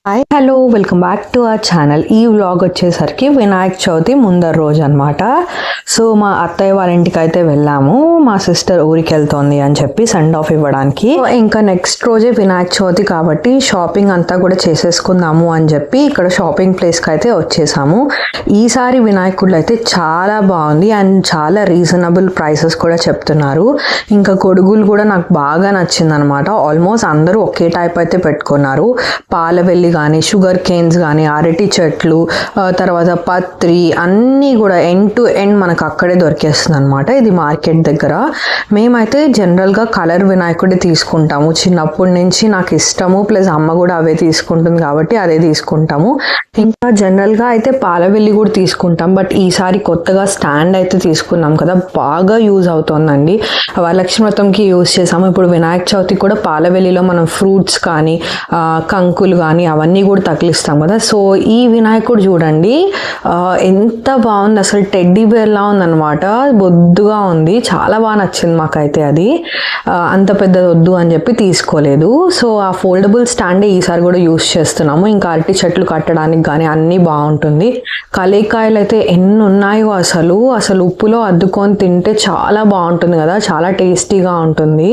Hi hello welcome back to our channel. ఈ vlog వచ్చేసరికి వినాయక చవితి ముందర రోజు అనమాట. సో మా అత్తయ్య వాళ్ళ ఇంటికి అయితే వెళ్ళాము. మా సిస్టర్ ఊరికి వెళ్తోంది అని చెప్పి సెండ్ ఆఫ్ ఇవ్వడానికి. ఇంకా నెక్స్ట్ రోజే వినాయక చవితి కాబట్టి షాపింగ్ అంతా కూడా చేసేసుకుందాము అని చెప్పి ఇక్కడ షాపింగ్ ప్లేస్కి అయితే వచ్చేసాము. ఈసారి వినాయకుడు అయితే చాలా బాగుంది అండ్ చాలా రీజనబుల్ ప్రైసెస్ కూడా చెప్తున్నారు. ఇంకా గొడుగులు కూడా నాకు బాగా నచ్చింది అనమాట. ఆల్మోస్ట్ అందరూ ఒకే టైప్ అయితే పెట్టుకున్నారు. పాలవెల్లి కానీ షుగర్ కేన్స్ కానీ అరటి చెట్లు తర్వాత పత్రి అన్నీ కూడా ఎండ్ టు ఎండ్ మనకు అక్కడే దొరికేస్తుంది అనమాట. ఇది మార్కెట్ దగ్గర. మేమైతే జనరల్గా కలర్ వినాయకుడి తీసుకుంటాము. చిన్నప్పటి నుంచి నాకు ఇష్టము, ప్లస్ అమ్మ కూడా అవే తీసుకుంటుంది కాబట్టి అదే తీసుకుంటాము. ఇంకా జనరల్గా అయితే పాలవెల్లి కూడా తీసుకుంటాం, బట్ ఈసారి కొత్తగా స్టాండ్ అయితే తీసుకున్నాం కదా, బాగా యూజ్ అవుతుందండి. వరలక్ష్మి వ్రతంకి యూజ్ చేసాము. ఇప్పుడు వినాయక చవితి కూడా పాలవెల్లిలో మనం ఫ్రూట్స్ కానీ కంకులు కానీ అవన్నీ కూడా తగిలిస్తాం కదా. సో ఈ వినాయకుడు చూడండి ఎంత బాగుంది, అసలు టెడ్డీ బేర్లా ఉందన్నమాట. బొద్దుగా ఉంది, చాలా బాగా నచ్చింది మాకైతే. అది అంత పెద్దది వద్దు అని చెప్పి తీసుకోలేదు. సో ఆ ఫోల్డబుల్ స్టాండే ఈసారి కూడా యూజ్ చేస్తున్నాము. ఇంకా అరటి చెట్లు కట్టడానికి కానీ అన్నీ బాగుంటుంది. కలేకాయలు అయితే ఎన్ని ఉన్నాయో అసలు ఉప్పులో అద్దుకొని తింటే చాలా బాగుంటుంది కదా, చాలా టేస్టీగా ఉంటుంది.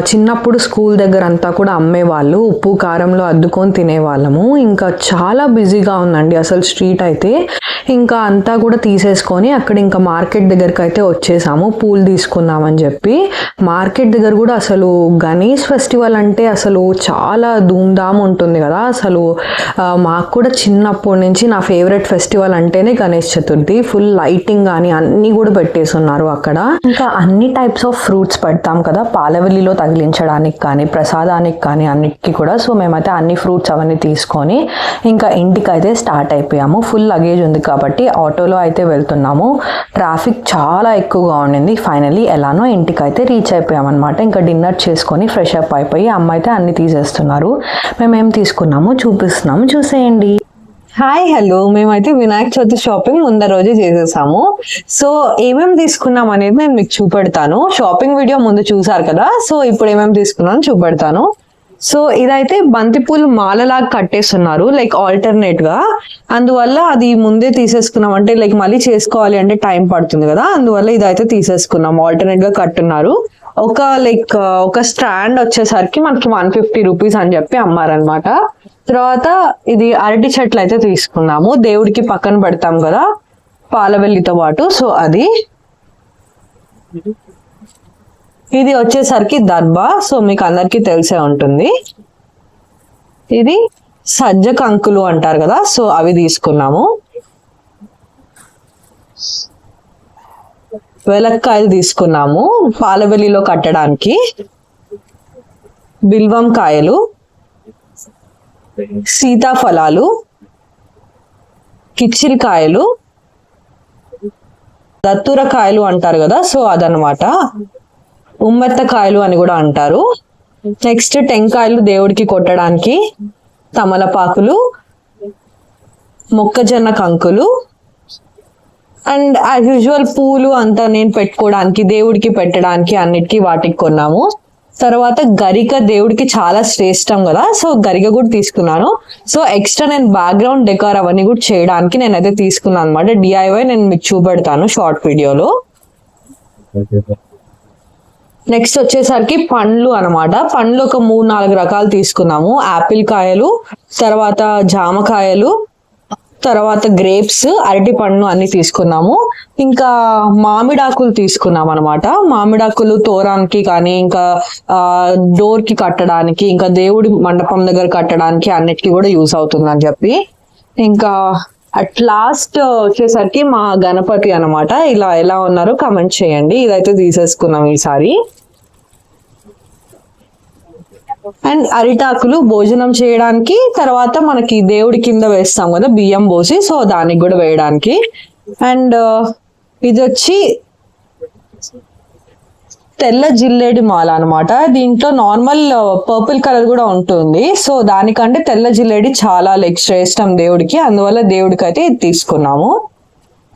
చిన్నప్పుడు స్కూల్ దగ్గర అంతా కూడా అమ్మేవాళ్ళు, ఉప్పు కారంలో అద్దుకొని తినేవాళ్ళము. ఇంకా చాలా బిజీగా ఉందండి అసలు స్ట్రీట్ అయితే. ఇంకా అంతా కూడా తీసేసుకొని అక్కడ ఇంకా మార్కెట్ దగ్గరికి అయితే వచ్చేసాము పూలు తీసుకుందామని చెప్పి. మార్కెట్ దగ్గర కూడా అసలు గణేష్ ఫెస్టివల్ అంటే అసలు చాలా ధూమ్ధామ్ ఉంటుంది కదా. అసలు మాకు కూడా చిన్నప్పటి నుంచి నా ఫేవరెట్ ఫెస్టివల్ అంటేనే గణేష్ చతుర్థి. ఫుల్ లైటింగ్ కానీ అన్నీ కూడా పెట్టేసి ఉన్నారు అక్కడ. ఇంకా అన్ని టైప్స్ ఆఫ్ ఫ్రూట్స్ పెడతాం కదా పాలవెల్లిలో తగిలించడానికి కానీ ప్రసాదానికి కానీ అన్నిటికీ కూడా. సో మేమైతే అన్ని ఫ్రూట్స్ అవన్నీ తీసుకొని ఇంకా ఇంటికి అయితే స్టార్ట్ అయిపోయాము. ఫుల్ లగేజ్ ఉంది కాబట్టి ఆటోలో అయితే వెళ్తున్నాము. ట్రాఫిక్ చాలా ఎక్కువగా ఉండింది. ఫైనలీ ఎలానో ఇంటికి అయితే రీచ్ అయిపోయాం అనమాట. ఇంకా డిన్నర్ చేసుకొని ఫ్రెష్ అప్ అయిపోయి అమ్మ అయితే అన్ని తీసేస్తున్నారు. మేమేం తీసుకున్నామో చూపిస్తున్నాము, చూసేయండి. హాయ్ హలో, మేమైతే వినాయక చవితి షాపింగ్ ముందర రోజే చేసేసాము. సో ఏమేమి తీసుకున్నాం అనేది నేను మీకు చూపెడతాను. షాపింగ్ వీడియో ముందు చూసారు కదా, సో ఇప్పుడు ఏమేమి తీసుకున్నాను చూపెడతాను. సో ఇదైతే బంతిపూలు మాలలాగా కట్టేస్తున్నారు, లైక్ ఆల్టర్నేట్ గా. అందువల్ల అది ముందే తీసేసుకున్నాం, అంటే లైక్ మళ్ళీ చేసుకోవాలి అంటే టైం పడుతుంది కదా, అందువల్ల ఇదైతే తీసేసుకున్నాం. ఆల్టర్నేట్ గా కట్టున్నారు. ఒక స్టాండ్ వచ్చేసరికి మనకి 150 రూపీస్ అని చెప్పి అమ్మారనమాట. తర్వాత ఇది అరటి చెట్లు అయితే తీసుకున్నాము, దేవుడికి పక్కన పెడతాం కదా పాలవెల్లితో పాటు. సో అది ఇది వచ్చేసరికి దర్బా. సో మీకు అందరికీ తెలిసే ఉంటుంది. ఇది సజ్జ కంకులు అంటారు కదా, సో అవి తీసుకున్నాము. వెలక్కాయలు తీసుకున్నాము పాలవెల్లిలో కట్టడానికి. బిల్వం కాయలు, సీతాఫలాలు, కిచ్చిరికాయలు, దత్తూరకాయలు అంటారు కదా, సో అదనమాట. ఉమ్మెత్తకాయలు అని కూడా అంటారు. నెక్స్ట్ టెంకాయలు దేవుడికి కొట్టడానికి, తమలపాకులు, మొక్కజొన్న కంకులు, అండ్ యాజ్ యూజువల్ పూలు అంతా నేను పెట్టుకోవడానికి దేవుడికి పెట్టడానికి అన్నిటికీ వాటికి కొన్నాము. తర్వాత గరిక దేవుడికి చాలా శ్రేష్టం కదా, సో గరిక కూడా తీసుకున్నాను. సో ఎక్స్ట్రా నేను బ్యాక్గ్రౌండ్ డెకార్ అవన్నీ కూడా చేయడానికి నేనైతే తీసుకున్నాను అనమాట. డిఐవై నేను మీకు చూపెడతాను షార్ట్ వీడియోలో. నెక్స్ట్ వచ్చేసరికి పండ్లు అనమాట. పండ్లు ఒక 3-4 రకాలు తీసుకున్నాము. యాపిల్ కాయలు, తర్వాత జామకాయలు, తర్వాత గ్రేప్స్, అరటి పండు అన్ని తీసుకున్నాము. ఇంకా మామిడాకులు తీసుకున్నాం అనమాట. మామిడాకులు తోరానికి కానీ ఇంకా డోర్ కి కట్టడానికి, ఇంకా దేవుడి మండపం దగ్గర కట్టడానికి అన్నిటికీ కూడా యూస్ అవుతుందని చెప్పి. ఇంకా అట్ లాస్ట్ వచ్చేసరికి మా గణపతి అనమాట. ఇలా ఎలా ఉన్నారో కమెంట్ చేయండి. ఇదైతే తీసేసుకున్నాం ఈసారి. అండ్ అరిటాకులు భోజనం చేయడానికి, తర్వాత మనకి దేవుడి కింద వేస్తాం కదా బియ్యం పోసి, సో దానికి కూడా వేయడానికి. అండ్ ఇది వచ్చి తెల్ల జిల్లేడి మాల అనమాట. దీంట్లో నార్మల్ పర్పుల్ కలర్ కూడా ఉంటుంది. సో దానికంటే తెల్ల జిల్లేడి చాలా లైక్ శ్రేష్టం దేవుడికి, అందువల్ల దేవుడికి అయితే ఇది తీసుకున్నాము.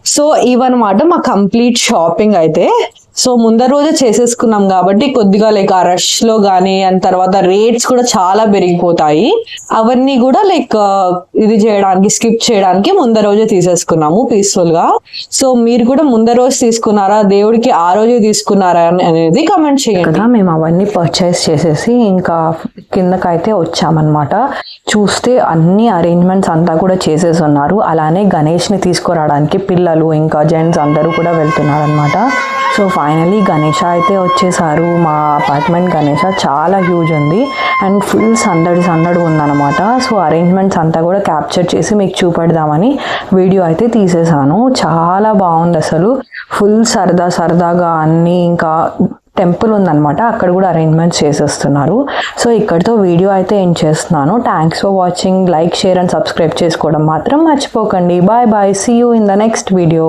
సో ఇవన్నమాట మా కంప్లీట్ షాపింగ్ అయితే. సో ముందర రోజే చేసేసుకున్నాం కాబట్టి కొద్దిగా లైక్ ఆ రష్ లో గానీ అండ్ తర్వాత రేట్స్ కూడా చాలా పెరిగిపోతాయి. అవన్నీ కూడా లైక్ ఇది చేయడానికి స్కిప్ చేయడానికి ముందర రోజే తీసేసుకున్నాము పీస్ఫుల్ గా. సో మీరు కూడా ముందర రోజు తీసుకున్నారా, దేవుడికి ఆ రోజే తీసుకున్నారా అనేది కమెంట్ చేయండి కదా. మేము అవన్నీ పర్చేస్ చేసేసి ఇంకా కిందకైతే వచ్చామన్నమాట. చూస్తే అన్ని అరేంజ్మెంట్స్ అంతా కూడా చేసేసి ఉన్నారు. అలానే గణేష్ ని తీసుకురావడానికి పిల్లలు ఇంకా జెంట్స్ అందరూ కూడా వెళ్తున్నారు అనమాట. సో ఫైనలీ గణేష అయితే వచ్చేసారు. మా అపార్ట్మెంట్ గణేష చాలా హ్యూజ్ ఉంది అండ్ ఫుల్ సందడి ఉందన్నమాట. సో అరేంజ్మెంట్స్ అంతా కూడా క్యాప్చర్ చేసి మీకు చూపెడదామని వీడియో అయితే తీసేసాను. చాలా బాగుంది అసలు, ఫుల్ సరదాగా అన్నీ. ఇంకా టెంపుల్ ఉందన్నమాట, అక్కడ కూడా అరేంజ్మెంట్స్ చేసేస్తున్నారు. సో ఇక్కడితో వీడియో అయితే ఎండ్ చేస్తున్నాను. Thanks for watching. Like, share and subscribe చేసుకోవడం మాత్రం మర్చిపోకండి. Bye bye, see you in the next video.